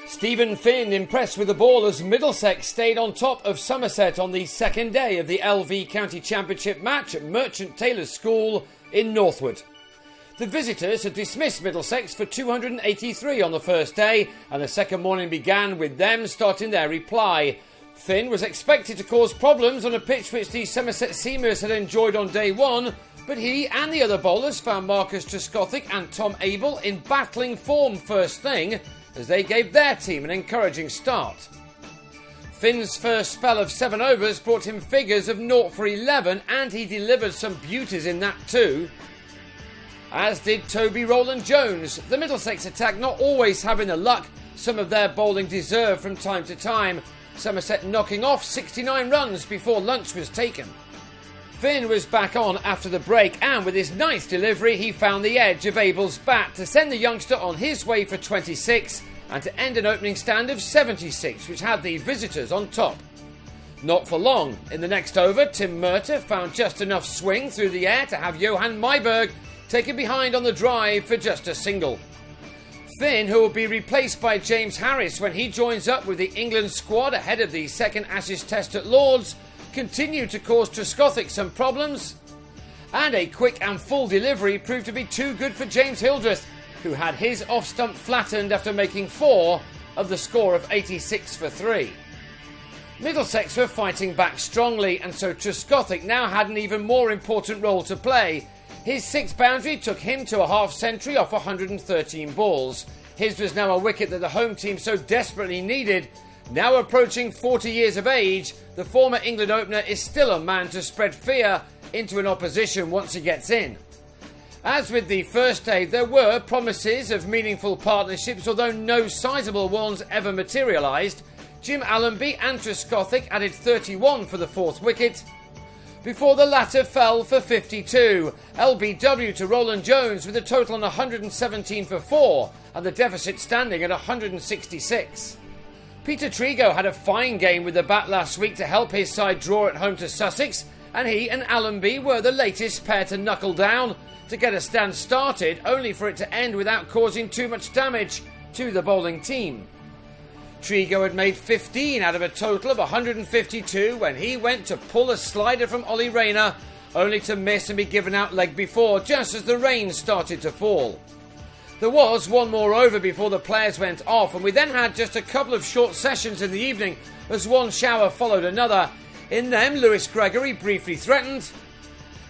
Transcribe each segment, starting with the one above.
Stephen Finn impressed with the ball as Middlesex stayed on top of Somerset on the second day of the LV County Championship match at Merchant Taylors' School in Northwood. The visitors had dismissed Middlesex for 283 on the first day, and the second morning began with them starting their reply. Finn was expected to cause problems on a pitch which the Somerset Seamers had enjoyed on day one, but he and the other bowlers found Marcus Trescothick and Tom Abel in battling form first thing, as they gave their team an encouraging start. Finn's first spell of 7 overs brought him figures of 0 for 11, and he delivered some beauties in that too. As did Toby Rowland-Jones, the Middlesex attack not always having the luck some of their bowling deserved from time to time, Somerset knocking off 69 runs before lunch was taken. Finn was back on after the break, and with his ninth delivery he found the edge of Abel's bat to send the youngster on his way for 26 and to end an opening stand of 76, which had the visitors on top. Not for long. In the next over, Tim Murtagh found just enough swing through the air to have Johan Myburgh taken behind on the drive for just a single. Finn, who will be replaced by James Harris when he joins up with the England squad ahead of the second Ashes Test at Lord's, continued to cause Trescothick some problems, and a quick and full delivery proved to be too good for James Hildreth, who had his off-stump flattened after making 4 of the score of 86 for 3. Middlesex were fighting back strongly, and so Trescothick now had an even more important role to play. His 6th boundary took him to a half-century off 113 balls. His was now a wicket that the home team so desperately needed. Now approaching 40 years of age, the former England opener is still a man to spread fear into an opposition once he gets in. As with the first day, there were promises of meaningful partnerships, although no sizable ones ever materialised. Jim Allenby and Trescothick added 31 for the 4th wicket, before the latter fell for 52. LBW to Rowland-Jones with a total on 117 for 4, and the deficit standing at 166. Peter Trigo had a fine game with the bat last week to help his side draw at home to Sussex, and he and Allenby were the latest pair to knuckle down to get a stand started, only for it to end without causing too much damage to the bowling team. Trigo had made 15 out of a total of 152 when he went to pull a slider from Ollie Rayner, only to miss and be given out leg before, just as the rain started to fall. There was one more over before the players went off, and we then had just a couple of short sessions in the evening as one shower followed another. In them, Lewis Gregory briefly threatened,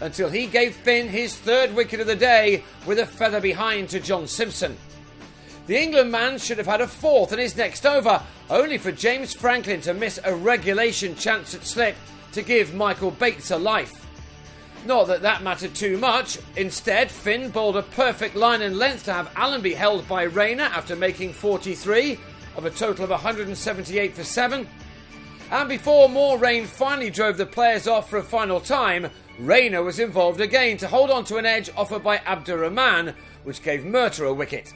until he gave Finn his 3rd wicket of the day with a feather behind to John Simpson. The England man should have had a 4th in his next over, only for James Franklin to miss a regulation chance at slip to give Michael Bates a life. Not that that mattered too much. Instead, Finn bowled a perfect line and length to have Allenby held by Rayner after making 43 of a total of 178 for 7. And before more rain finally drove the players off for a final time, Rayner was involved again to hold on to an edge offered by Abdur Rahman, which gave Murtagh a wicket.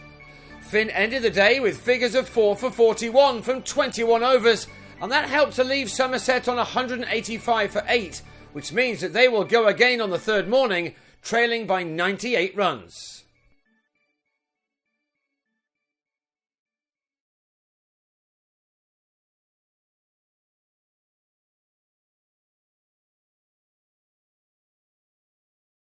Finn ended the day with figures of 4 for 41 from 21 overs, and that helped to leave Somerset on 185 for 8, which means that they will go again on the 3rd morning, trailing by 98 runs.